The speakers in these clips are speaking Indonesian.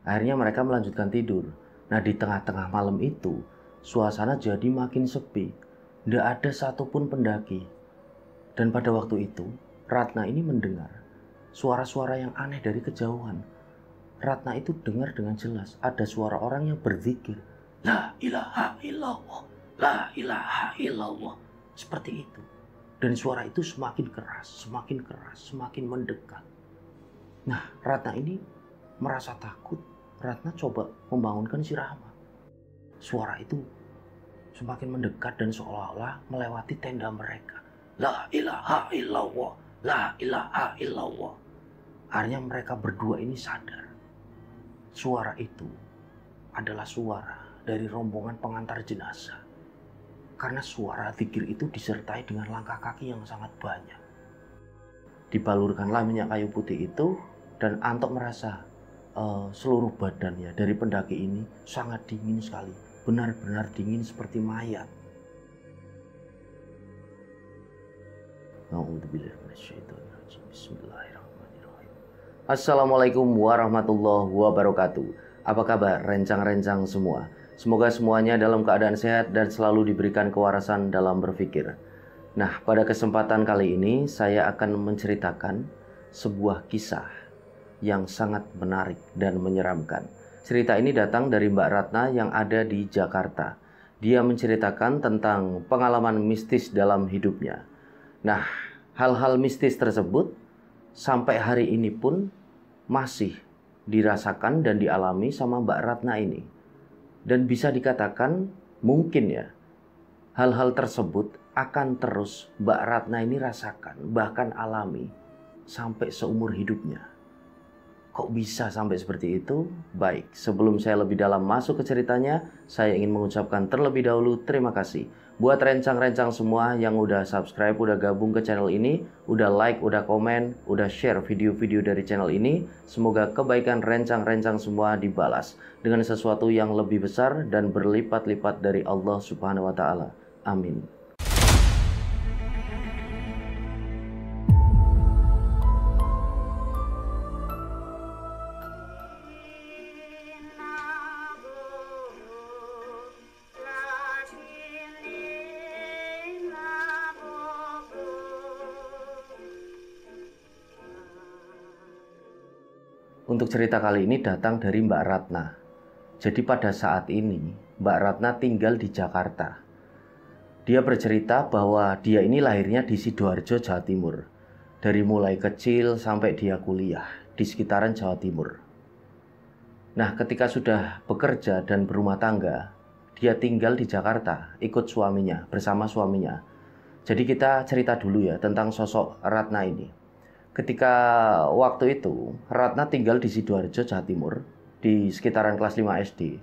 Akhirnya mereka melanjutkan tidur. Nah, di tengah-tengah malam itu, suasana jadi makin sepi. Tidak ada satupun pendaki. Dan pada waktu itu, Ratna ini mendengar suara-suara yang aneh dari kejauhan. Ratna itu dengar dengan jelas ada suara orang yang berzikir. La ilaha illallah, la ilaha illallah. Seperti itu. Dan suara itu semakin keras, semakin mendekat. Nah, Ratna ini merasa takut. Ratna coba membangunkan si Rama. Suara itu semakin mendekat dan seolah-olah melewati tenda mereka. La ilaha illallah, la ilaha illallah. Akhirnya mereka berdua ini sadar. Suara itu adalah suara dari rombongan pengantar jenazah. Karena suara zikir itu disertai dengan langkah kaki yang sangat banyak. Dibalurkanlah minyak kayu putih itu dan Antok merasa seluruh badannya dari pendaki ini sangat dingin sekali. Benar-benar dingin seperti mayat. Bismillahirrahmanirrahim. Assalamualaikum warahmatullahi wabarakatuh. Apa kabar rencang-rencang semua? Semoga semuanya dalam keadaan sehat dan selalu diberikan kewarasan dalam berpikir. Nah, pada kesempatan kali ini saya akan menceritakan sebuah kisah yang sangat menarik dan menyeramkan. Cerita ini datang dari Mbak Ratna yang ada di Jakarta. Dia menceritakan tentang pengalaman mistis dalam hidupnya. Nah, hal-hal mistis tersebut sampai hari ini pun masih dirasakan dan dialami sama Mbak Ratna ini. Dan bisa dikatakan mungkin ya, hal-hal tersebut akan terus Mbak Ratna ini rasakan, bahkan alami sampai seumur hidupnya. Kok bisa sampai seperti itu? Baik, sebelum saya lebih dalam masuk ke ceritanya, saya ingin mengucapkan terlebih dahulu terima kasih buat rencang-rencang semua yang udah subscribe, udah gabung ke channel ini, udah like, udah komen, udah share video-video dari channel ini. Semoga kebaikan rencang-rencang semua dibalas dengan sesuatu yang lebih besar dan berlipat-lipat dari Allah Subhanahu wa Ta'ala. Amin. Untuk cerita kali ini datang dari Mbak Ratna. Jadi pada saat ini Mbak Ratna tinggal di Jakarta. Dia bercerita bahwa dia ini lahirnya di Sidoarjo, Jawa Timur. Dari mulai kecil sampai dia kuliah di sekitaran Jawa Timur. Nah, ketika sudah bekerja dan berumah tangga, dia tinggal di Jakarta ikut suaminya, bersama suaminya. Jadi kita cerita dulu ya tentang sosok Ratna ini. Ketika waktu itu, Ratna tinggal di Sidoarjo, Jawa Timur, di sekitaran kelas 5 SD.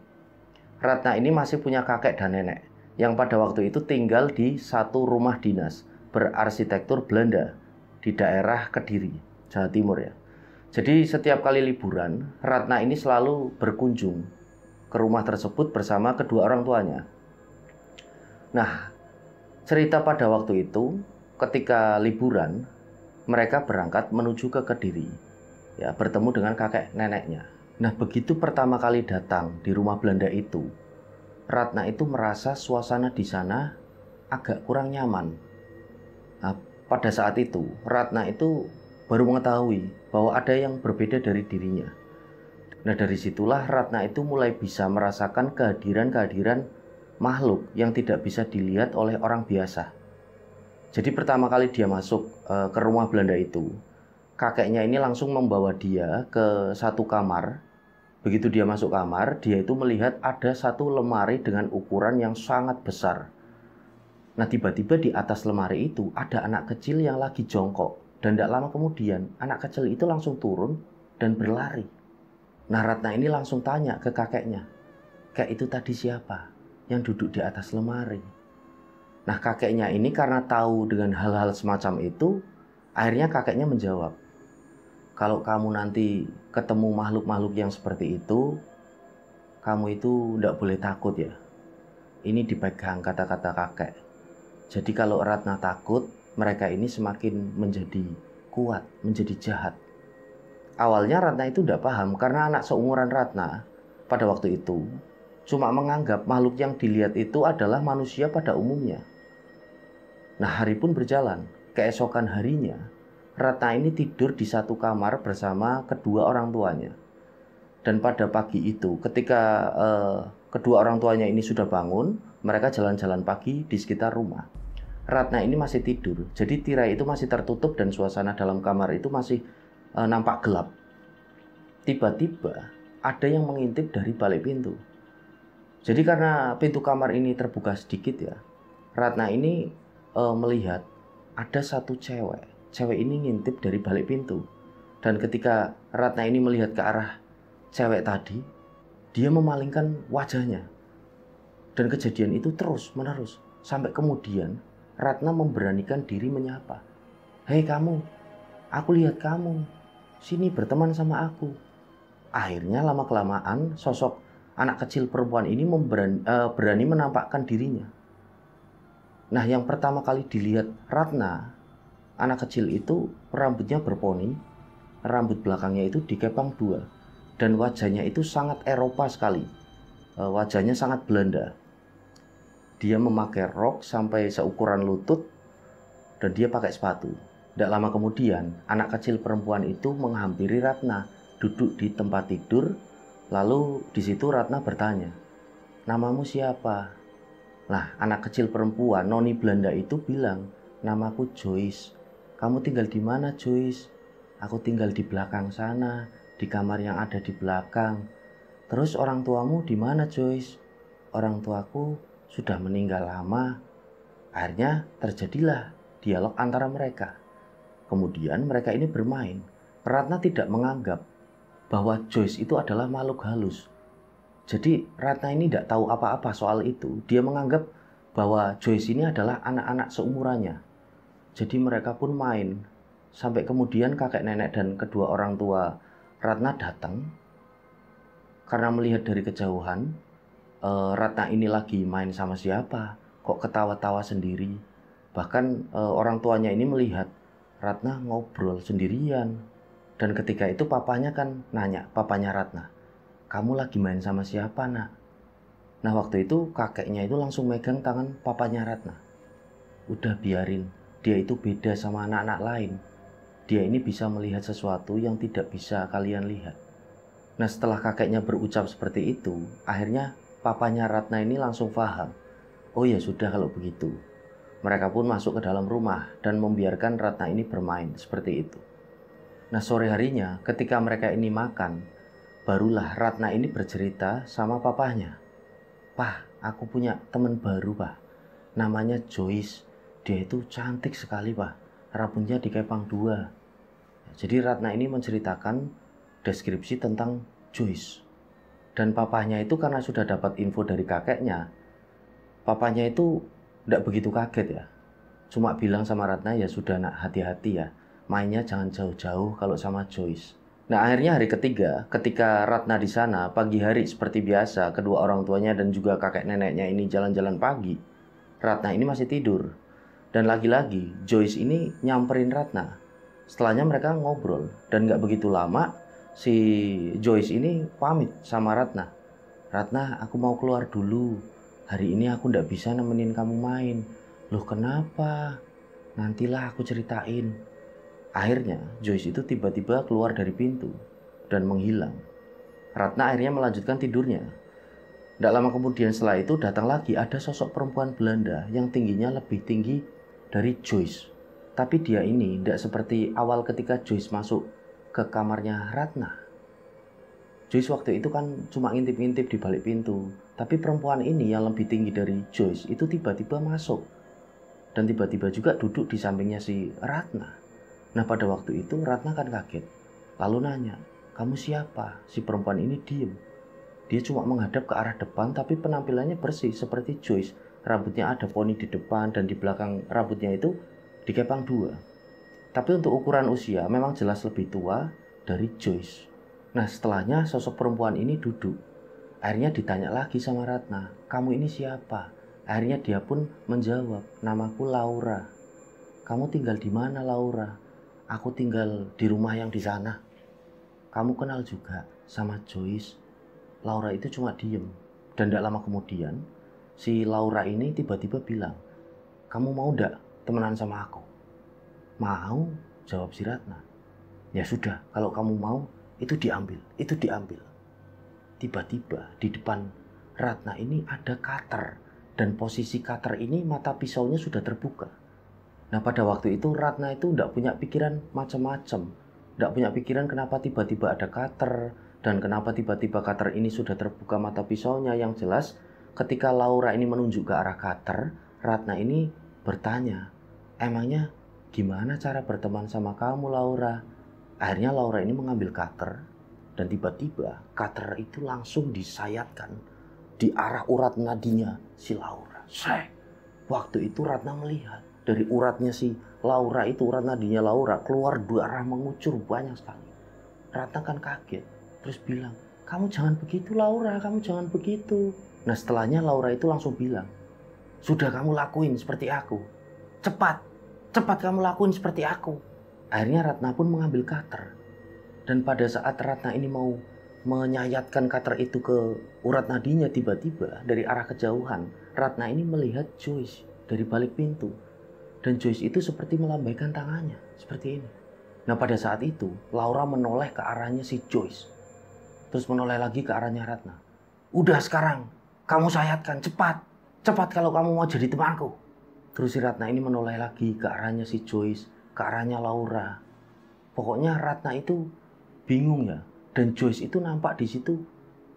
Ratna ini masih punya kakek dan nenek, yang pada waktu itu tinggal di satu rumah dinas berarsitektur Belanda di daerah Kediri, Jawa Timur ya. Jadi setiap kali liburan, Ratna ini selalu berkunjung ke rumah tersebut bersama kedua orang tuanya. Nah, cerita pada waktu itu, ketika liburan, mereka berangkat menuju ke Kediri, ya, bertemu dengan kakek neneknya. Nah, begitu pertama kali datang di rumah Belanda itu, Ratna itu merasa suasana di sana agak kurang nyaman. Nah, pada saat itu, Ratna itu baru mengetahui bahwa ada yang berbeda dari dirinya. Nah, dari situlah Ratna itu mulai bisa merasakan kehadiran-kehadiran makhluk yang tidak bisa dilihat oleh orang biasa. Jadi pertama kali dia masuk ke rumah Belanda itu, kakeknya ini langsung membawa dia ke satu kamar. Begitu dia masuk kamar, dia itu melihat ada satu lemari dengan ukuran yang sangat besar. Nah, tiba-tiba di atas lemari itu ada anak kecil yang lagi jongkok. Dan tidak lama kemudian, anak kecil itu langsung turun dan berlari. Nah, Ratna ini langsung tanya ke kakeknya, "Kek, itu tadi siapa yang duduk di atas lemari?" Nah, kakeknya ini karena tahu dengan hal-hal semacam itu, akhirnya kakeknya menjawab, "Kalau kamu nanti ketemu makhluk-makhluk yang seperti itu, kamu itu tidak boleh takut ya." Ini dipegang kata-kata kakek. Jadi kalau Ratna takut, mereka ini semakin menjadi kuat, menjadi jahat. Awalnya Ratna itu tidak paham karena anak seumuran Ratna pada waktu itu cuma menganggap makhluk yang dilihat itu adalah manusia pada umumnya. Nah, hari pun berjalan. Keesokan harinya, Ratna ini tidur di satu kamar bersama kedua orang tuanya. Dan pada pagi itu, ketika kedua orang tuanya ini sudah bangun, mereka jalan-jalan pagi di sekitar rumah. Ratna ini masih tidur, jadi tirai itu masih tertutup dan suasana dalam kamar itu masih nampak gelap. Tiba-tiba ada yang mengintip dari balik pintu. Jadi karena pintu kamar ini terbuka sedikit ya, Ratna ini melihat ada satu cewek. Cewek ini ngintip dari balik pintu. Dan ketika Ratna ini melihat ke arah cewek tadi, dia memalingkan wajahnya. Dan kejadian itu terus menerus. Sampai kemudian Ratna memberanikan diri menyapa. "Hei kamu, aku lihat kamu. Sini berteman sama aku." Akhirnya lama-kelamaan sosok anak kecil perempuan ini berani menampakkan dirinya. Nah, yang pertama kali dilihat Ratna, anak kecil itu rambutnya berponi, rambut belakangnya itu dikepang dua, dan wajahnya itu sangat Eropa sekali. Wajahnya sangat Belanda. Dia memakai rok sampai seukuran lutut dan dia pakai sepatu. Tidak lama kemudian, anak kecil perempuan itu menghampiri Ratna, duduk di tempat tidur. Lalu di situ Ratna bertanya, "Namamu siapa?" Nah, anak kecil perempuan noni Belanda itu bilang, "Namaku Joyce." "Kamu tinggal di mana, Joyce?" "Aku tinggal di belakang sana, di kamar yang ada di belakang." "Terus orang tuamu di mana, Joyce?" "Orang tuaku sudah meninggal lama." Akhirnya terjadilah dialog antara mereka. Kemudian mereka ini bermain. Ratna tidak menganggap bahwa Joyce itu adalah makhluk halus. Jadi Ratna ini tidak tahu apa-apa soal itu. Dia menganggap bahwa Joyce ini adalah anak-anak seumurannya. Jadi mereka pun main. Sampai kemudian kakek nenek dan kedua orang tua Ratna datang. Karena melihat dari kejauhan, Ratna ini lagi main sama siapa? Kok ketawa-tawa sendiri? Bahkan orang tuanya ini melihat Ratna ngobrol sendirian. Dan ketika itu papanya kan nanya, papanya Ratna, "Kamu lagi main sama siapa, nak?" Nah, waktu itu kakeknya itu langsung megang tangan papanya Ratna. "Udah biarin, dia itu beda sama anak-anak lain. Dia ini bisa melihat sesuatu yang tidak bisa kalian lihat." Nah, setelah kakeknya berucap seperti itu, akhirnya papanya Ratna ini langsung paham. Oh ya sudah kalau begitu. Mereka pun masuk ke dalam rumah dan membiarkan Ratna ini bermain seperti itu. Nah, sore harinya ketika mereka ini makan, barulah Ratna ini bercerita sama papanya. "Pak, aku punya teman baru, Pak. Namanya Joyce. Dia itu cantik sekali, Pak. Rambutnya dikepang dua." Jadi Ratna ini menceritakan deskripsi tentang Joyce. Dan papanya itu karena sudah dapat info dari kakeknya, papanya itu tidak begitu kaget ya. Cuma bilang sama Ratna, "Ya sudah nak, hati-hati ya. Mainnya jangan jauh-jauh kalau sama Joyce." Nah, akhirnya hari ketiga, ketika Ratna di sana, pagi hari seperti biasa, kedua orang tuanya dan juga kakek neneknya ini jalan-jalan pagi. Ratna ini masih tidur. Dan lagi-lagi, Joyce ini nyamperin Ratna. Setelahnya mereka ngobrol. Dan gak begitu lama, si Joyce ini pamit sama Ratna. "Ratna, aku mau keluar dulu. Hari ini aku gak bisa nemenin kamu main." "Loh kenapa?" "Nantilah aku ceritain." Akhirnya Joyce itu tiba-tiba keluar dari pintu dan menghilang. Ratna akhirnya melanjutkan tidurnya. Tidak lama kemudian setelah itu datang lagi ada sosok perempuan Belanda yang tingginya lebih tinggi dari Joyce. Tapi dia ini tidak seperti awal ketika Joyce masuk ke kamarnya Ratna. Joyce waktu itu kan cuma ngintip-ngintip di balik pintu. Tapi perempuan ini yang lebih tinggi dari Joyce itu tiba-tiba masuk. Dan tiba-tiba juga duduk di sampingnya si Ratna. Nah, pada waktu itu Ratna kan kaget. Lalu nanya, "Kamu siapa?" Si perempuan ini diem. Dia cuma menghadap ke arah depan tapi penampilannya bersih seperti Joyce. Rambutnya ada poni di depan dan di belakang rambutnya itu dikepang dua. Tapi untuk ukuran usia memang jelas lebih tua dari Joyce. Nah, setelahnya sosok perempuan ini duduk. Akhirnya ditanya lagi sama Ratna, "Kamu ini siapa?" Akhirnya dia pun menjawab, "Namaku Laura." "Kamu tinggal di mana, Laura?" "Aku tinggal di rumah yang di sana." kamu kenal juga sama Joyce? Laura itu cuma diem. Dan tidak lama kemudian, si Laura ini tiba-tiba bilang, kamu mau ndak temenan sama aku? Mau, jawab si Ratna. Ya sudah, kalau kamu mau, itu diambil, itu diambil. Tiba-tiba di depan Ratna ini ada cutter. Dan posisi cutter ini mata pisaunya sudah terbuka. Nah pada waktu itu Ratna itu tidak punya pikiran macam-macam. Tidak punya pikiran kenapa tiba-tiba ada cutter. Dan kenapa tiba-tiba cutter ini sudah terbuka mata pisaunya. Yang jelas ketika Laura ini menunjuk ke arah cutter, Ratna ini bertanya, emangnya gimana cara berteman sama kamu Laura? Akhirnya Laura ini mengambil cutter. Dan tiba-tiba cutter itu langsung disayatkan di arah urat nadinya si Laura. Waktu itu Ratna melihat dari uratnya si Laura itu, urat nadinya Laura keluar darah mengucur banyak sekali. Ratna kan kaget, terus bilang, kamu jangan begitu Laura, kamu jangan begitu. Nah setelahnya Laura itu langsung bilang, sudah kamu lakuin seperti aku. Cepat kamu lakuin seperti aku. Akhirnya Ratna pun mengambil cutter. Dan pada saat Ratna ini mau menyayatkan cutter itu ke urat nadinya, tiba-tiba dari arah kejauhan Ratna ini melihat Joyce dari balik pintu. Dan Joyce itu seperti melambaikan tangannya seperti ini. Nah pada saat itu Laura menoleh ke arahnya si Joyce. Terus menoleh lagi ke arahnya Ratna. Udah sekarang kamu sayatkan, cepat kalau kamu mau jadi temanku. Terus si Ratna ini menoleh lagi ke arahnya si Joyce, ke arahnya Laura. Pokoknya Ratna itu bingung ya. Dan Joyce itu nampak di situ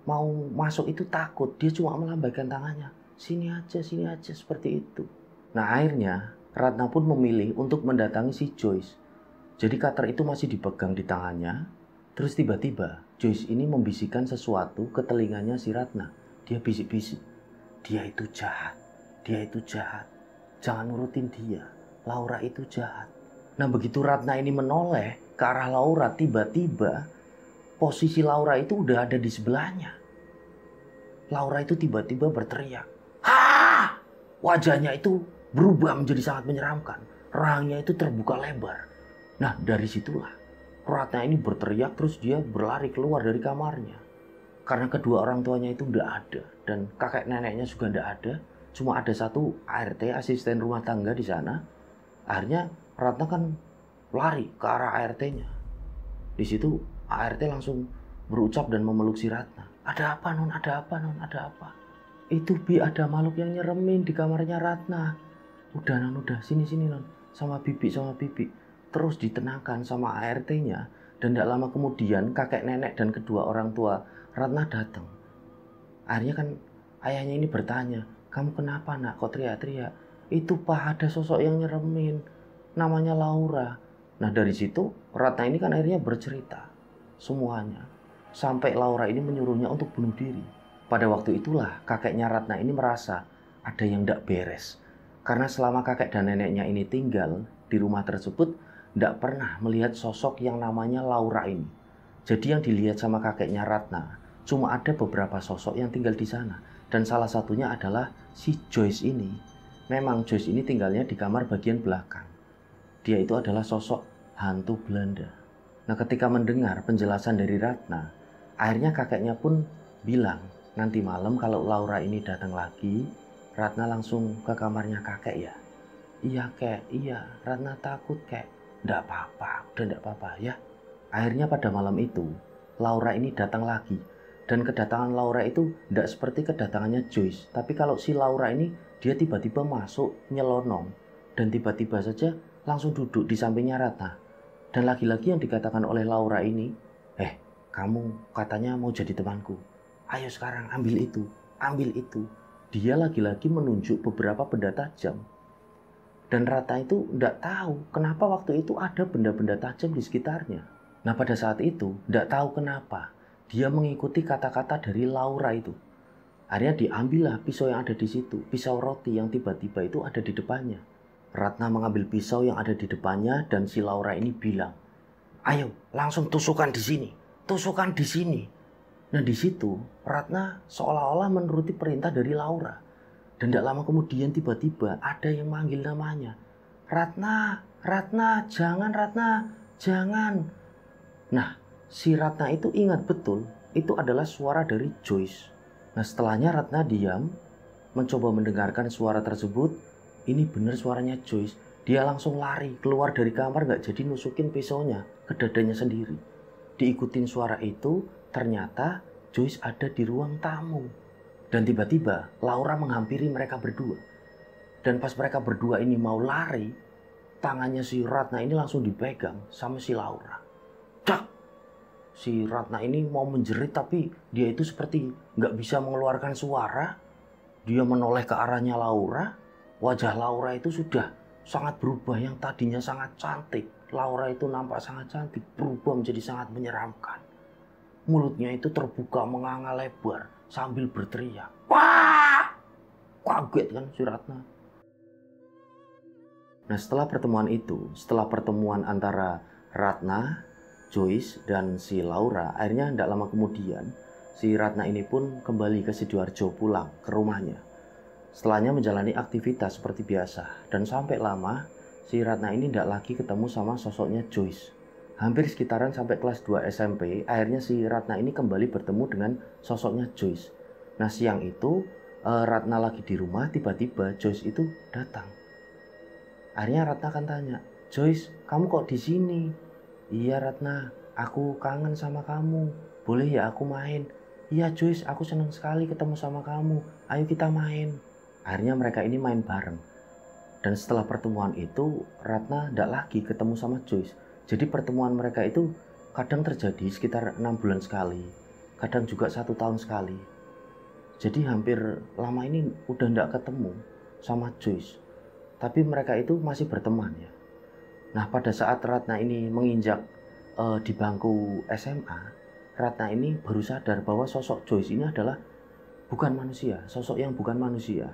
mau masuk itu takut. Dia cuma melambaikan tangannya. Sini aja seperti itu. Nah akhirnya Ratna pun memilih untuk mendatangi si Joyce. Jadi cutter itu masih dipegang di tangannya. Terus tiba-tiba Joyce ini membisikkan sesuatu ke telinganya si Ratna. Dia bisik-bisik. Dia itu jahat. Jangan nurutin dia. Laura itu jahat. Nah begitu Ratna ini menoleh ke arah Laura, tiba-tiba posisi Laura itu udah ada di sebelahnya. Laura itu tiba-tiba berteriak. "Hah!" Wajahnya itu berubah menjadi sangat menyeramkan. Rahangnya itu terbuka lebar. Nah dari situlah Ratna ini berteriak, terus dia berlari keluar dari kamarnya. Karena kedua orang tuanya itu tidak ada. Dan kakek neneknya juga tidak ada. Cuma ada satu ART, asisten rumah tangga di sana. Akhirnya Ratna kan lari ke arah ART-nya. Di situ ART langsung berucap dan memeluk si Ratna. Ada apa non? Ada apa non? Ada apa? Itu Bi, ada makhluk yang nyeremin di kamarnya Ratna. Udah non, udah sini non, sama bibi. Terus ditenangkan sama ART-nya. Dan tidak lama kemudian kakek nenek dan kedua orang tua Ratna datang. Akhirnya kan ayahnya ini bertanya, kamu kenapa nak kok teriak-teriak? Itu Pak, ada sosok yang nyeremin, namanya Laura. Nah dari situ Ratna ini kan akhirnya bercerita semuanya. Sampai Laura ini menyuruhnya untuk bunuh diri. Pada waktu itulah kakeknya Ratna ini merasa ada yang tidak beres. Karena selama kakek dan neneknya ini tinggal di rumah tersebut, tidak pernah melihat sosok yang namanya Laura ini. Jadi yang dilihat sama kakeknya Ratna cuma ada beberapa sosok yang tinggal di sana. Dan salah satunya adalah si Joyce ini. Memang Joyce ini tinggalnya di kamar bagian belakang. Dia itu adalah sosok hantu Belanda. Nah ketika mendengar penjelasan dari Ratna, akhirnya kakeknya pun bilang, nanti malam kalau Laura ini datang lagi, Ratna langsung ke kamarnya kakek ya. Iya kek, iya, Ratna takut kek. Nggak apa-apa, udah nggak apa-apa ya. Akhirnya pada malam itu, Laura ini datang lagi. Dan kedatangan Laura itu tidak seperti kedatangannya Joyce. Tapi kalau si Laura ini, dia tiba-tiba masuk, nyelonong. Dan tiba-tiba saja langsung duduk di sampingnya Ratna. Dan lagi-lagi yang dikatakan oleh Laura ini, kamu katanya mau jadi temanku. Ayo sekarang ambil itu, ambil itu. Dia lagi-lagi menunjuk beberapa benda tajam. Dan Ratna itu tidak tahu kenapa waktu itu ada benda-benda tajam di sekitarnya. Nah pada saat itu tidak tahu kenapa dia mengikuti kata-kata dari Laura itu. Akhirnya diambillah pisau yang ada di situ, pisau roti yang tiba-tiba itu ada di depannya. Ratna mengambil pisau yang ada di depannya dan si Laura ini bilang, ayo langsung tusukkan di sini, tusukkan di sini. Nah di situ Ratna seolah-olah menuruti perintah dari Laura. Dan tidak lama kemudian tiba-tiba ada yang manggil namanya. Ratna, jangan Ratna, jangan. Nah si Ratna itu ingat betul itu adalah suara dari Joyce. Nah setelahnya Ratna diam, mencoba mendengarkan suara tersebut. Ini benar suaranya Joyce. Dia langsung lari keluar dari kamar, gak jadi nusukin pisaunya ke dadanya sendiri. Diikutin suara itu, ternyata Joyce ada di ruang tamu. Dan tiba-tiba Laura menghampiri mereka berdua. Dan pas mereka berdua ini mau lari, tangannya si Ratna ini langsung dipegang sama si Laura. Dak! Si Ratna ini mau menjerit tapi dia itu seperti nggak bisa mengeluarkan suara. Dia menoleh ke arahnya Laura. Wajah Laura itu sudah sangat berubah, yang tadinya sangat cantik. Laura itu nampak sangat cantik, berubah menjadi sangat menyeramkan. Mulutnya itu terbuka menganga lebar sambil berteriak. Wah! Kaget kan si Ratna. Nah setelah pertemuan itu, setelah pertemuan antara Ratna, Joyce, dan si Laura, akhirnya tidak lama kemudian si Ratna ini pun kembali ke Sidoarjo, pulang ke rumahnya. Setelahnya menjalani aktivitas seperti biasa, dan sampai lama si Ratna ini tidak lagi ketemu sama sosoknya Joyce. Hampir sekitaran sampai kelas 2 SMP, akhirnya si Ratna ini kembali bertemu dengan sosoknya Joyce. Nah siang itu Ratna lagi di rumah, tiba-tiba Joyce itu datang. Akhirnya Ratna kan tanya, Joyce, kamu kok di sini? Iya Ratna, aku kangen sama kamu. Boleh ya aku main? Iya Joyce, aku senang sekali ketemu sama kamu. Ayo kita main. Akhirnya mereka ini main bareng. Dan setelah pertemuan itu, Ratna tidak lagi ketemu sama Joyce. Jadi pertemuan mereka itu kadang terjadi sekitar 6 bulan sekali, kadang juga 1 tahun sekali. Jadi hampir lama ini udah tidak ketemu sama Joyce. Tapi mereka itu masih berteman ya. Nah pada saat Ratna ini menginjak di bangku SMA, Ratna ini baru sadar bahwa sosok Joyce ini adalah bukan manusia, sosok yang bukan manusia.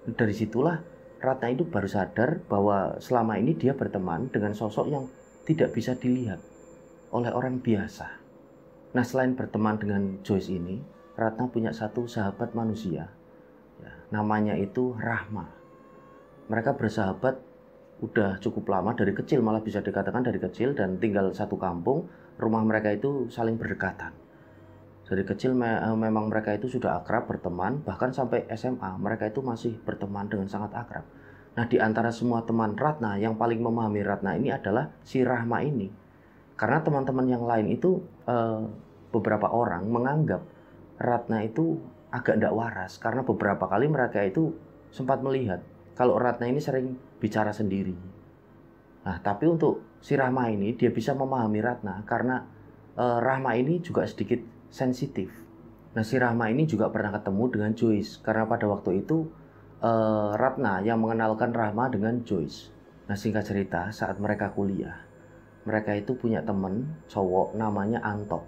Dari situlah Ratna itu baru sadar bahwa selama ini dia berteman dengan sosok yang tidak bisa dilihat oleh orang biasa. Nah selain berteman dengan Joyce ini, Ratna punya satu sahabat manusia ya, namanya itu Rahma. Mereka bersahabat udah cukup lama, dari kecil, malah bisa dikatakan dari kecil, dan tinggal satu kampung. Rumah mereka itu saling berdekatan. Dari kecil memang mereka itu sudah akrab, berteman, bahkan sampai SMA mereka itu masih berteman dengan sangat akrab. Nah di antara semua teman Ratna, yang paling memahami Ratna ini adalah si Rahma ini. Karena teman-teman yang lain itu beberapa orang menganggap Ratna itu agak tidak waras, karena beberapa kali mereka itu sempat melihat kalau Ratna ini sering bicara sendiri. Nah tapi untuk si Rahma ini, dia bisa memahami Ratna karena Rahma ini juga sedikit sensitif. Nah si Rahma ini juga pernah ketemu dengan Joyce, karena pada waktu itu Ratna yang mengenalkan Rahma dengan Joyce. Nah singkat cerita, saat mereka kuliah, mereka itu punya teman cowok namanya Anto.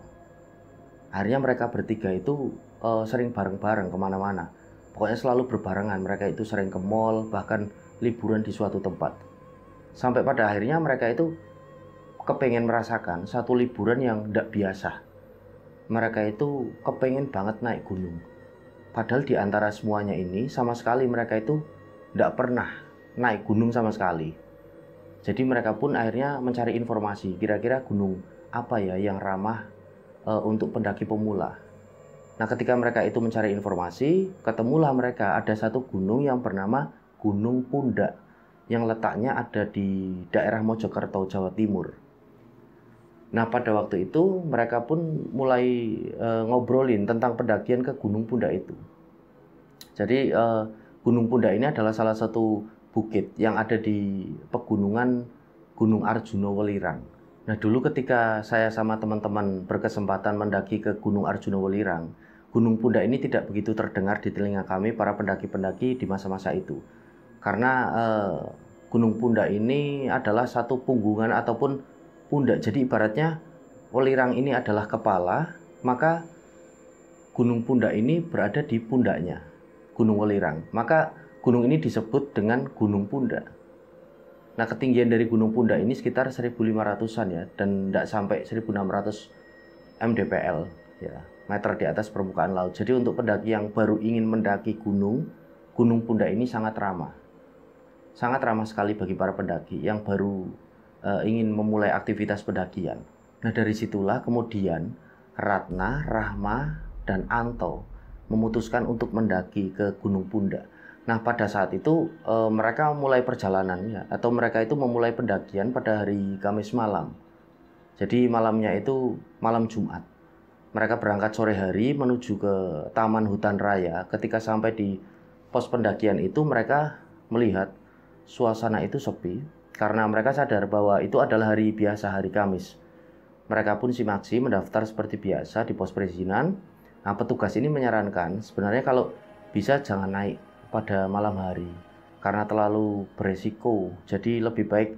Akhirnya mereka bertiga itu sering bareng-bareng kemana-mana. Pokoknya selalu berbarengan, mereka itu sering ke mall, bahkan liburan di suatu tempat. Sampai pada akhirnya mereka itu kepengen merasakan satu liburan yang tidak biasa. Mereka itu kepengen banget naik gunung. Padahal di antara semuanya ini sama sekali mereka itu tidak pernah naik gunung sama sekali. Jadi mereka pun akhirnya mencari informasi, kira-kira gunung apa ya yang ramah untuk pendaki pemula. Nah ketika mereka itu mencari informasi, ketemulah mereka ada satu gunung yang bernama Gunung Pundak, yang letaknya ada di daerah Mojokerto, Jawa Timur. Nah pada waktu itu mereka pun mulai ngobrolin tentang pendakian ke Gunung Pundak itu. Jadi Gunung Pundak ini adalah salah satu bukit yang ada di pegunungan Gunung Arjuna Welirang. Nah dulu ketika saya sama teman-teman berkesempatan mendaki ke Gunung Arjuna Welirang, Gunung Pundak ini tidak begitu terdengar di telinga kami para pendaki-pendaki di masa-masa itu. Karena Gunung Pundak ini adalah satu punggungan ataupun pundak. Jadi ibaratnya Welirang ini adalah kepala, maka Gunung Pundak ini berada di pundaknya Gunung Welirang. Maka gunung ini disebut dengan Gunung Pundak. Nah ketinggian dari Gunung Pundak ini sekitar 1.500-an ya, dan tidak sampai 1.600 mdpl ya, meter di atas permukaan laut. Jadi untuk pendaki yang baru ingin mendaki Gunung Pundak ini sangat ramah. Sangat ramah sekali bagi para pendaki yang baru ingin memulai aktivitas pendakian. Nah dari situlah kemudian Ratna, Rahma, dan Anto memutuskan untuk mendaki ke Gunung Pundak. Nah pada saat itu mereka mulai perjalanannya atau mereka itu memulai pendakian pada hari Kamis malam. Jadi malamnya itu malam Jumat. Mereka berangkat sore hari menuju ke Taman Hutan Raya. Ketika sampai di pos pendakian itu mereka melihat suasana itu sepi karena mereka sadar bahwa itu adalah hari biasa, hari Kamis. Mereka pun simaksi mendaftar seperti biasa di pos perizinan. Nah, petugas ini menyarankan sebenarnya kalau bisa jangan naik pada malam hari karena terlalu beresiko. Jadi lebih baik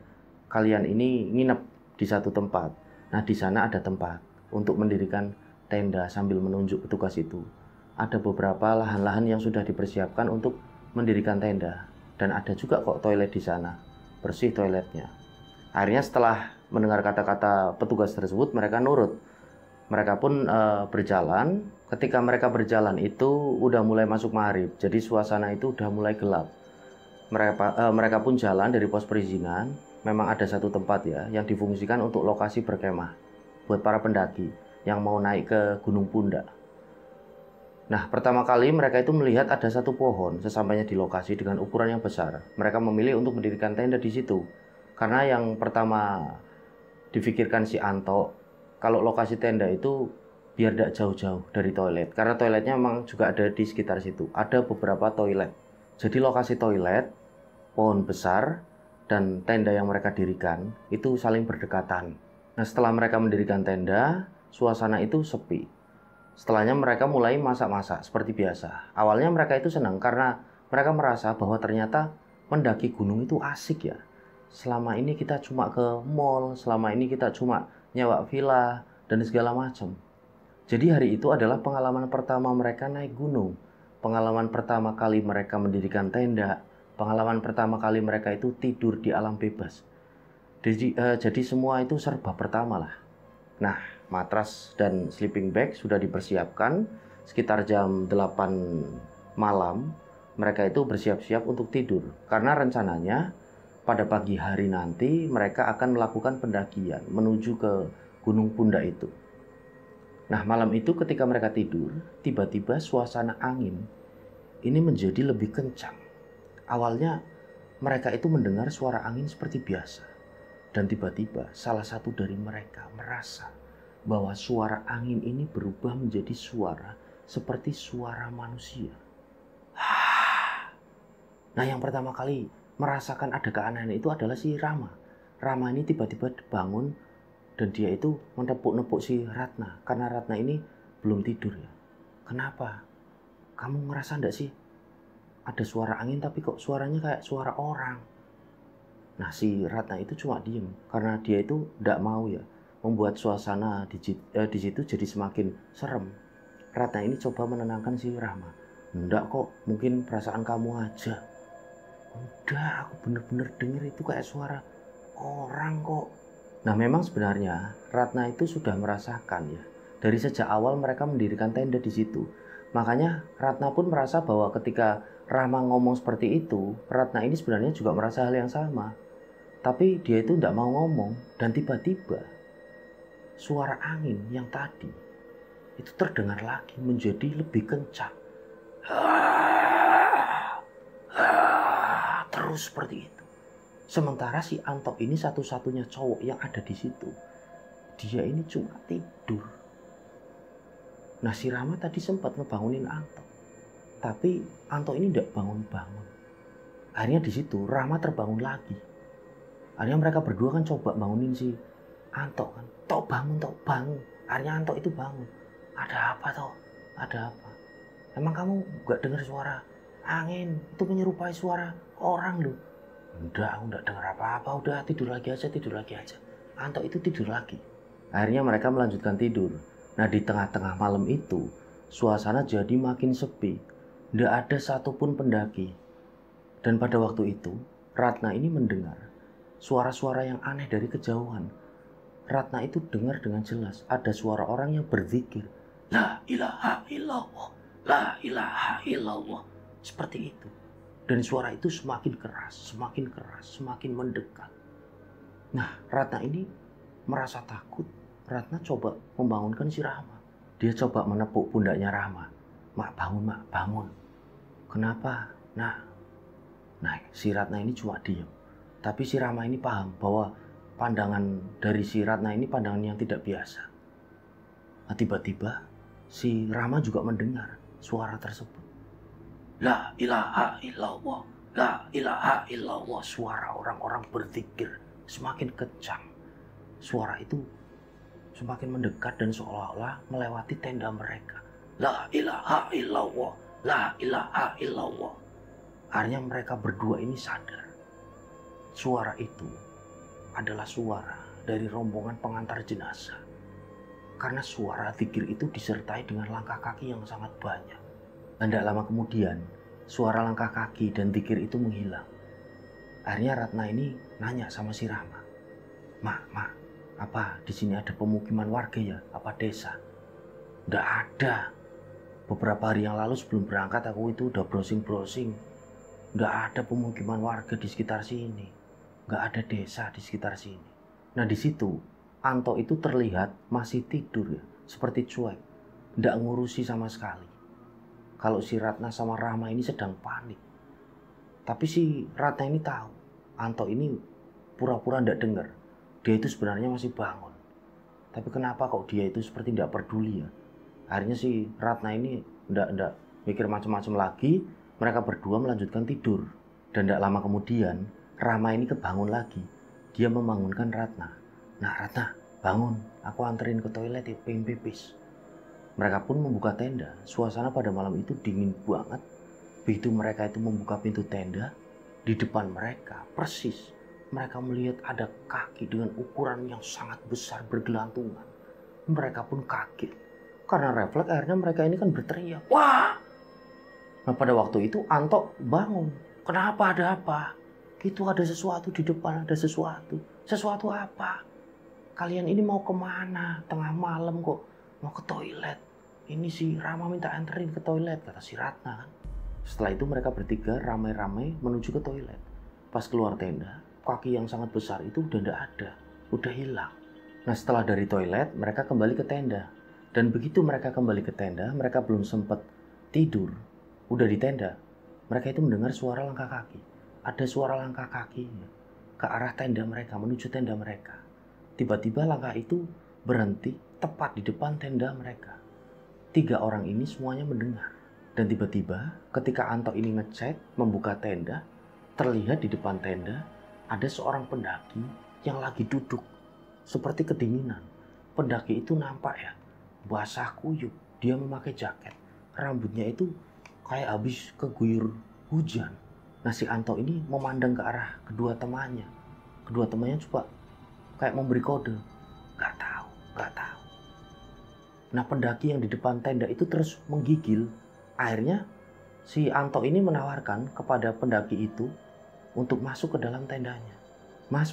kalian ini nginep di satu tempat. Nah, di sana ada tempat untuk mendirikan tenda sambil menunjuk petugas itu. Ada beberapa lahan-lahan yang sudah dipersiapkan untuk mendirikan tenda dan ada juga kok toilet di sana. Bersih toiletnya. Akhirnya setelah mendengar kata-kata petugas tersebut, mereka nurut. Mereka pun berjalan. Ketika mereka berjalan itu udah mulai masuk maghrib, jadi suasana itu udah mulai gelap. Mereka pun jalan dari pos perizinan. Memang ada satu tempat ya yang difungsikan untuk lokasi berkemah buat para pendaki yang mau naik ke Gunung Pundak. Nah, pertama kali mereka itu melihat ada satu pohon sesampainya di lokasi dengan ukuran yang besar. Mereka memilih untuk mendirikan tenda di situ. Karena yang pertama difikirkan si Anto, kalau lokasi tenda itu biar tidak jauh-jauh dari toilet. Karena toiletnya memang juga ada di sekitar situ. Ada beberapa toilet. Jadi lokasi toilet, pohon besar, dan tenda yang mereka dirikan itu saling berdekatan. Nah, setelah mereka mendirikan tenda, suasana itu sepi. Setelahnya mereka mulai masak-masak seperti biasa. Awalnya mereka itu senang karena mereka merasa bahwa ternyata mendaki gunung itu asik ya. Selama ini kita cuma ke mall, selama ini kita cuma nyewa villa dan segala macam. Jadi hari itu adalah pengalaman pertama mereka naik gunung. Pengalaman pertama kali mereka mendirikan tenda. Pengalaman pertama kali mereka itu tidur di alam bebas. Jadi semua itu serba pertama lah. Nah, matras dan sleeping bag sudah dipersiapkan. Sekitar jam 8 malam mereka itu bersiap-siap untuk tidur. Karena rencananya pada pagi hari nanti mereka akan melakukan pendakian menuju ke Gunung Pundak itu. Nah, malam itu ketika mereka tidur, tiba-tiba suasana angin ini menjadi lebih kencang. Awalnya mereka itu mendengar suara angin seperti biasa. Dan tiba-tiba salah satu dari mereka merasa bahwa suara angin ini berubah menjadi suara seperti suara manusia. Nah, yang pertama kali merasakan ada keanehan itu adalah si Rama. Rama ini tiba-tiba bangun dan dia itu menepuk-nepuk si Ratna. Karena Ratna ini belum tidur ya. Kenapa? Kamu ngerasa enggak sih? Ada suara angin tapi kok suaranya kayak suara orang. Nah, si Ratna itu cuma diem karena dia itu tidak mau ya membuat suasana di situ jadi semakin serem. Ratna ini coba menenangkan si Rahma. Enggak kok, mungkin perasaan kamu aja. Udah, aku bener-bener denger itu kayak suara orang kok. Nah, memang sebenarnya Ratna itu sudah merasakan ya dari sejak awal mereka mendirikan tenda di situ. Makanya Ratna pun merasa bahwa ketika Rahma ngomong seperti itu, Ratna ini sebenarnya juga merasa hal yang sama. Tapi dia itu tidak mau ngomong dan tiba-tiba suara angin yang tadi itu terdengar lagi menjadi lebih kencang. Terus seperti itu. Sementara si Anto ini satu-satunya cowok yang ada di situ. Dia ini cuma tidur. Nah, si Rama tadi sempat ngebangunin Anto. Tapi Anto ini tidak bangun-bangun. Akhirnya di situ Rama terbangun lagi. Akhirnya mereka berdua kan coba bangunin si Anto kan. Tok bangun. Akhirnya Anto itu bangun. Ada apa Tok? Ada apa? Emang kamu gak dengar suara angin? Itu menyerupai suara orang loh. Enggak, aku gak dengar apa-apa. Udah tidur lagi aja. Anto itu tidur lagi. Akhirnya mereka melanjutkan tidur. Nah, di tengah-tengah malam itu suasana jadi makin sepi. Tidak ada satupun pendaki. Dan pada waktu itu Ratna ini mendengar suara-suara yang aneh dari kejauhan. Ratna itu dengar dengan jelas ada suara orang yang berzikir. La ilaha illallah, la ilaha illallah. Seperti itu. Dan suara itu semakin keras, semakin mendekat. Nah, Ratna ini merasa takut. Ratna coba membangunkan si Rama. Dia coba menepuk pundaknya Rama. Mak bangun, mak bangun. Kenapa? Nah, si Ratna ini cuma diam. Tapi si Rama ini paham bahwa pandangan dari si Ratna ini pandangan yang tidak biasa. Nah, tiba-tiba si Rama juga mendengar suara tersebut. La ilaha illallah, la ilaha illallah. Suara orang-orang berzikir semakin kencang. Suara itu semakin mendekat dan seolah-olah melewati tenda mereka. La ilaha illallah, la ilaha illallah. Akhirnya mereka berdua ini sadar. Suara itu adalah suara dari rombongan pengantar jenazah. Karena suara zikir itu disertai dengan langkah kaki yang sangat banyak. Dan tidak lama kemudian, suara langkah kaki dan zikir itu menghilang. Akhirnya Ratna ini nanya sama si Rama. Mak, apa di sini ada pemukiman warga ya? Apa desa? Nggak ada. Beberapa hari yang lalu sebelum berangkat aku itu udah browsing. Nggak ada pemukiman warga di sekitar sini. Nggak ada desa di sekitar sini. Nah di situ Anto itu terlihat masih tidur ya, seperti cuek, nggak ngurusi sama sekali. Kalau si Ratna sama Rama ini sedang panik. Tapi si Ratna ini tahu, Anto ini pura-pura nggak dengar. Dia itu sebenarnya masih bangun. Tapi kenapa kok dia itu seperti nggak peduli ya? Akhirnya si Ratna ini nggak mikir macam-macam lagi. Mereka berdua melanjutkan tidur. Dan tidak lama kemudian, Rama ini kebangun lagi. Dia membangunkan Ratna. Nah Ratna, bangun. Aku anterin ke toilet ya, pengen pipis. Mereka pun membuka tenda. Suasana pada malam itu dingin banget. Begitu mereka itu membuka pintu tenda, di depan mereka persis mereka melihat ada kaki dengan ukuran yang sangat besar bergelantungan. Mereka pun kaget. Karena refleks akhirnya mereka ini kan berteriak. Wah! Nah pada waktu itu Anto bangun. Kenapa, ada apa? Itu ada sesuatu di depan, ada sesuatu. Sesuatu apa? Kalian ini mau kemana? Tengah malam kok mau ke toilet. Ini si Rama minta anterin ke toilet, kata si Ratna. Setelah itu mereka bertiga ramai-ramai menuju ke toilet. Pas keluar tenda, kaki yang sangat besar itu udah tidak ada. Udah hilang. Nah setelah dari toilet, mereka kembali ke tenda. Dan begitu mereka kembali ke tenda, mereka belum sempat tidur. Udah di tenda, mereka itu mendengar suara langkah kaki. Ada suara langkah kaki ke arah tenda mereka, menuju tenda mereka. Tiba-tiba langkah itu berhenti tepat di depan tenda mereka. 3 orang ini semuanya mendengar. Dan tiba-tiba ketika Anto ini ngecek, membuka tenda, terlihat di depan tenda ada seorang pendaki yang lagi duduk. Seperti kedinginan. Pendaki itu nampak ya, basah kuyup. Dia memakai jaket. Rambutnya itu kayak habis keguyur hujan. Nah si Anto ini memandang ke arah kedua temannya. Kedua temannya coba kayak memberi kode. Gak tahu. Nah pendaki yang di depan tenda itu terus menggigil. Akhirnya si Anto ini menawarkan kepada pendaki itu untuk masuk ke dalam tendanya. Mas,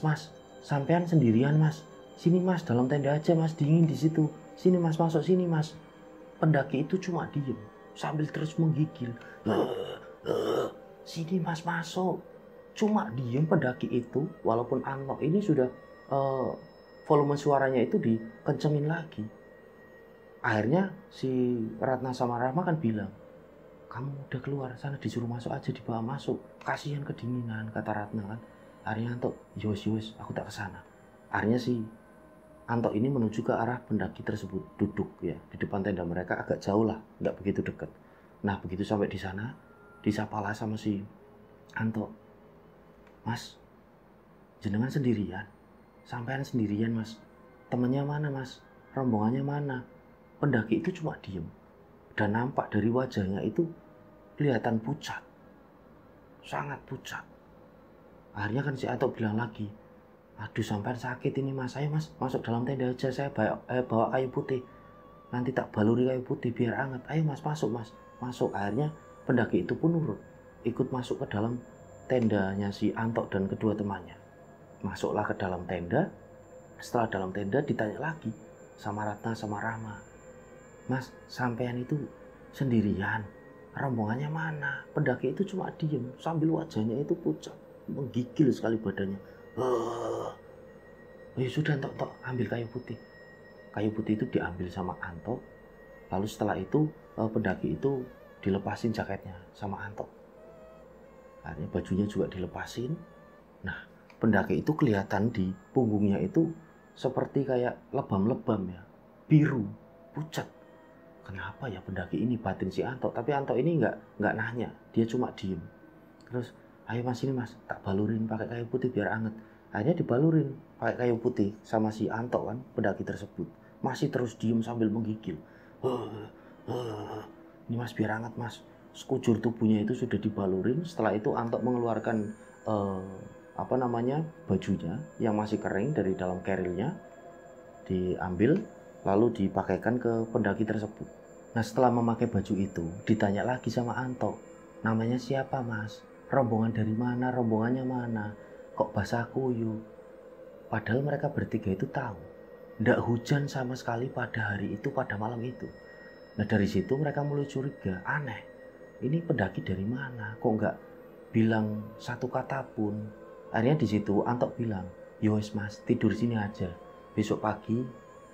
sampean sendirian mas. Sini mas, dalam tenda aja mas, dingin di situ. Sini mas, masuk sini mas. Pendaki itu cuma diem sambil terus menggigil. Sini mas, masuk. Cuma diem pendaki itu, walaupun Anto ini sudah volume suaranya itu dikencengin lagi. Akhirnya si Ratna sama Rama kan bilang, kamu udah keluar sana, disuruh masuk aja, dibawa masuk. Kasihan kedinginan, kata Ratna kan. Akhirnya Anto, yowes, aku tak kesana. Akhirnya si Anto ini menuju ke arah pendaki tersebut, duduk ya di depan tenda mereka, agak jauh lah, nggak begitu dekat. Nah begitu sampai di sana, disapalah sama si Anto, mas, jenengan sendirian, sampean sendirian mas, temennya mana mas, rombongannya mana? Pendaki itu cuma diem, dan nampak dari wajahnya itu kelihatan pucat, sangat pucat. Akhirnya kan si Anto bilang lagi, aduh sampean sakit ini mas, ayo mas masuk dalam tenda aja, saya bawa kayu putih, nanti tak baluri kayu putih biar hangat, ayo mas masuk mas. Masuk. Akhirnya pendaki itu pun nurut, ikut masuk ke dalam tendanya si Anto dan kedua temannya. Masuklah ke dalam tenda. Setelah dalam tenda ditanya lagi sama Ratna sama Rama, mas sampean itu sendirian, rombongannya mana? Pendaki itu cuma diem sambil wajahnya itu pucat, menggigil sekali badannya. Ya sudah, tok ambil kayu putih. kayu putih itu diambil sama Anto. Lalu setelah itu pendaki itu dilepasin jaketnya sama Anto. Akhirnya bajunya juga dilepasin. Nah, pendaki itu kelihatan di punggungnya itu seperti kayak lebam-lebam ya, biru, pucat. Kenapa ya pendaki ini, batin si Anto? Tapi Anto ini nggak nanya, dia cuma diem. Terus, ayo mas ini mas, tak balurin pakai kayu putih biar anget. Akhirnya dibalurin pakai kayu putih sama si Anto kan, pendaki tersebut. Masih terus diem sambil menggigil. Ini mas biar anget mas. Sekujur tubuhnya itu sudah dibalurin. Setelah itu Anto mengeluarkan bajunya yang masih kering dari dalam kerilnya, diambil lalu dipakaikan ke pendaki tersebut. Nah, setelah memakai baju itu ditanya lagi sama Anto, namanya siapa mas, rombongan dari mana, rombongannya mana, kok basah kuyup. Padahal mereka bertiga itu tahu ndak hujan sama sekali pada hari itu, pada malam itu. Nah, dari situ mereka mulai curiga, aneh, ini pendaki dari mana, kok nggak bilang satu kata pun. Akhirnya di situ Anto bilang, yowes mas, tidur sini aja. Besok pagi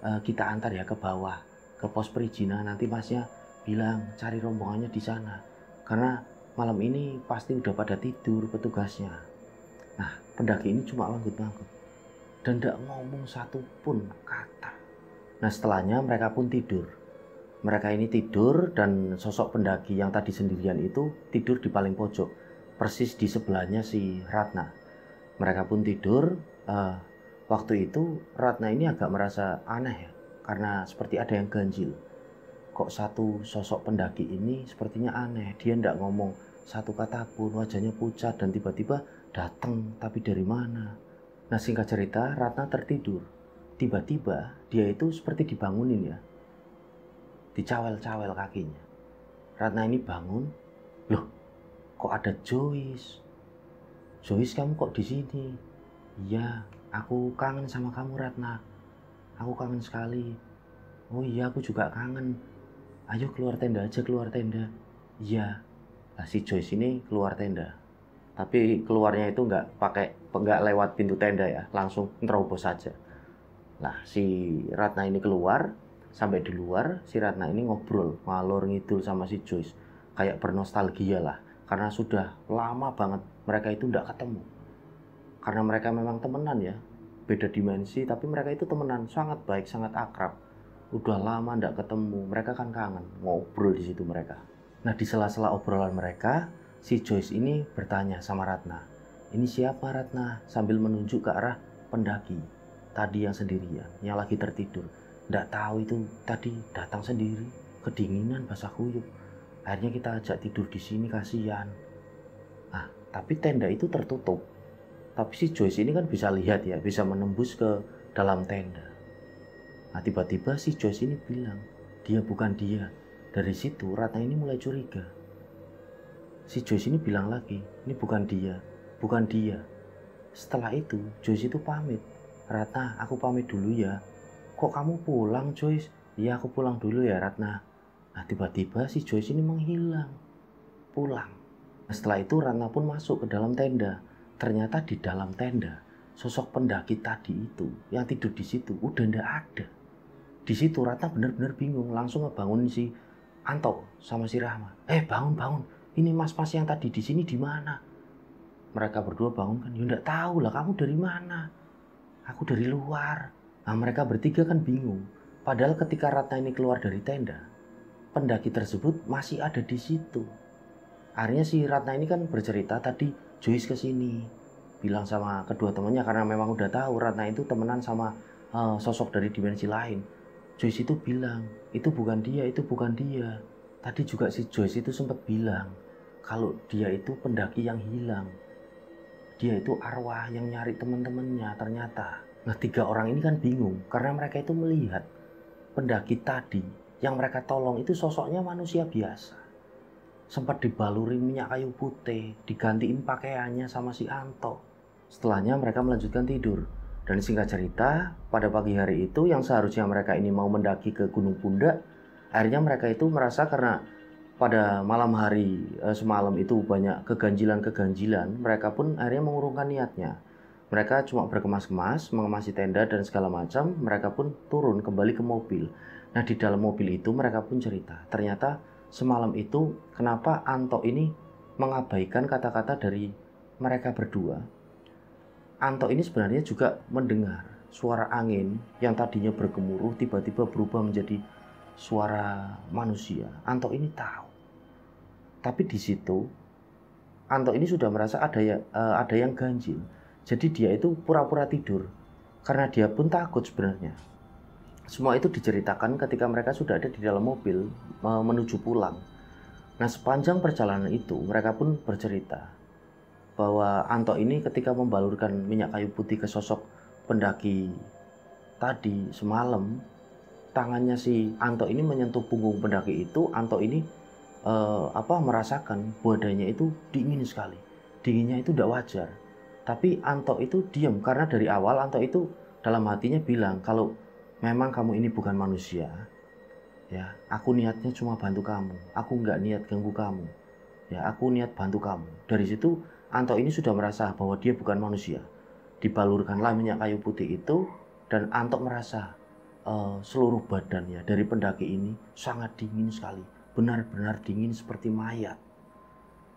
kita antar ya ke bawah, ke pos perizinan. Nanti masnya bilang cari rombongannya di sana. Karena malam ini pasti udah pada tidur petugasnya. Nah, pendaki ini cuma manggut-manggut dan tidak ngomong satu pun kata. Nah, setelahnya mereka pun tidur. Mereka ini tidur dan sosok pendaki yang tadi sendirian itu tidur di paling pojok, persis di sebelahnya si Ratna. Mereka pun tidur. Waktu itu Ratna ini agak merasa aneh ya, karena seperti ada yang ganjil. Kok satu sosok pendaki ini sepertinya aneh, dia tidak ngomong satu kata pun, wajahnya pucat dan tiba-tiba datang, tapi dari mana? Nah, singkat cerita, Ratna tertidur. Tiba-tiba dia itu seperti dibangunin ya, dicawel-cawel kakinya. Ratna ini bangun, loh kok ada Joyce? Joyce, kamu kok di sini? Iya, aku kangen sama kamu Ratna. Aku kangen sekali. Oh iya, aku juga kangen. Ayo keluar tenda aja, keluar tenda. Iya. Nah, si Joyce ini keluar tenda. Tapi keluarnya itu nggak lewat pintu tenda ya, langsung nerobos saja. Nah, si Ratna ini keluar, sampai di luar si Ratna ini ngobrol ngalor ngidul sama si Joyce, kayak bernostalgia lah, karena sudah lama banget mereka itu nggak ketemu. Karena mereka memang temenan ya, beda dimensi, tapi mereka itu temenan, sangat baik, sangat akrab. Udah lama nggak ketemu, mereka kan kangen, ngobrol di situ mereka. Nah, di sela-sela obrolan mereka, si Joyce ini bertanya sama Ratna, ini siapa Ratna? Sambil menunjuk ke arah pendaki tadi yang sendirian, yang lagi tertidur. Nggak tahu itu tadi datang sendiri, kedinginan, basah kuyup. Akhirnya kita ajak tidur di sini, kasihan. Nah, tapi tenda itu tertutup. Tapi si Joyce ini kan bisa lihat ya, bisa menembus ke dalam tenda. Nah, tiba-tiba si Joyce ini bilang, dia bukan dia. Dari situ Ratna ini mulai curiga. Si Joyce ini bilang lagi, ini bukan dia, bukan dia. Setelah itu Joyce itu pamit, Ratna, aku pamit dulu ya. Kok kamu pulang Joyce? Iya, aku pulang dulu ya Ratna. Nah, tiba-tiba si Joyce ini menghilang, pulang. Nah, setelah itu Ratna pun masuk ke dalam tenda. Ternyata di dalam tenda, sosok pendaki tadi itu yang tidur di situ udah ndak ada. Di situ Ratna benar-benar bingung, langsung ngebangunin si Anto sama si Rahma. Bangun, bangun. Ini mas-mas yang tadi di sini di mana? Mereka berdua bangun kan, ya ndak tahu lah, kamu dari mana? Aku dari luar. Nah, mereka bertiga kan bingung. Padahal ketika Ratna ini keluar dari tenda, pendaki tersebut masih ada di situ. Akhirnya si Ratna ini kan bercerita tadi Joyce kesini, bilang sama kedua temannya, karena memang udah tahu Ratna itu temenan sama sosok dari dimensi lain. Joyce itu bilang, itu bukan dia, itu bukan dia. Tadi juga si Joyce itu sempat bilang kalau dia itu pendaki yang hilang. Dia itu arwah yang nyari teman-temannya ternyata. Nah, 3 orang ini kan bingung karena mereka itu melihat pendaki tadi yang mereka tolong itu sosoknya manusia biasa. Sempat dibalurin minyak kayu putih, digantiin pakaiannya sama si Anto. Setelahnya mereka melanjutkan tidur. Dan singkat cerita, pada pagi hari itu yang seharusnya mereka ini mau mendaki ke Gunung Pundak, akhirnya mereka itu merasa karena pada malam hari semalam itu banyak keganjilan-keganjilan, mereka pun akhirnya mengurungkan niatnya. Mereka cuma berkemas-kemas, mengemasi tenda dan segala macam. Mereka pun turun kembali ke mobil. Nah, di dalam mobil itu mereka pun cerita, ternyata semalam itu kenapa Anto ini mengabaikan kata-kata dari mereka berdua. Anto ini sebenarnya juga mendengar suara angin yang tadinya bergemuruh tiba-tiba berubah menjadi suara manusia. Anto ini tahu. Tapi di situ Anto ini sudah merasa ada yang ganjil. Jadi dia itu pura-pura tidur karena dia pun takut sebenarnya. Semua itu diceritakan ketika mereka sudah ada di dalam mobil menuju pulang. Nah, sepanjang perjalanan itu mereka pun bercerita bahwa Anto ini ketika membalurkan minyak kayu putih ke sosok pendaki tadi semalam, tangannya si Anto ini menyentuh punggung pendaki itu. Anto ini merasakan badannya itu dingin sekali. Dinginnya itu tidak wajar. Tapi Anto itu diam karena dari awal Anto itu dalam hatinya bilang kalau memang kamu ini bukan manusia, ya aku niatnya cuma bantu kamu, aku nggak niat ganggu kamu, ya aku niat bantu kamu. Dari situ Anto ini sudah merasa bahwa dia bukan manusia. Dibalurkanlah minyak kayu putih itu dan Anto merasa seluruh badannya dari pendaki ini sangat dingin sekali, benar-benar dingin seperti mayat.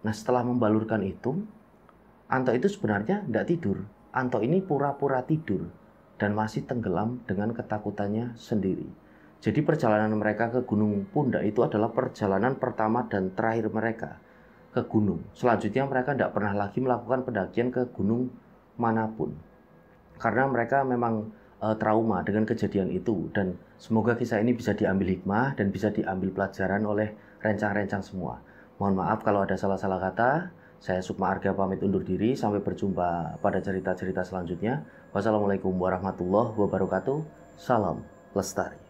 Nah, setelah membalurkan itu, Anto itu sebenarnya tidak tidur. Anto ini pura-pura tidur dan masih tenggelam dengan ketakutannya sendiri. Jadi perjalanan mereka ke Gunung Pundak itu adalah perjalanan pertama dan terakhir mereka ke gunung. Selanjutnya mereka tidak pernah lagi melakukan pendakian ke gunung manapun. Karena mereka memang trauma dengan kejadian itu. Dan semoga kisah ini bisa diambil hikmah dan bisa diambil pelajaran oleh rencang-rencang semua. Mohon maaf kalau ada salah-salah kata. Saya Sukma Arga pamit undur diri. Sampai berjumpa pada cerita-cerita selanjutnya. Wassalamualaikum warahmatullahi wabarakatuh. Salam Lestari.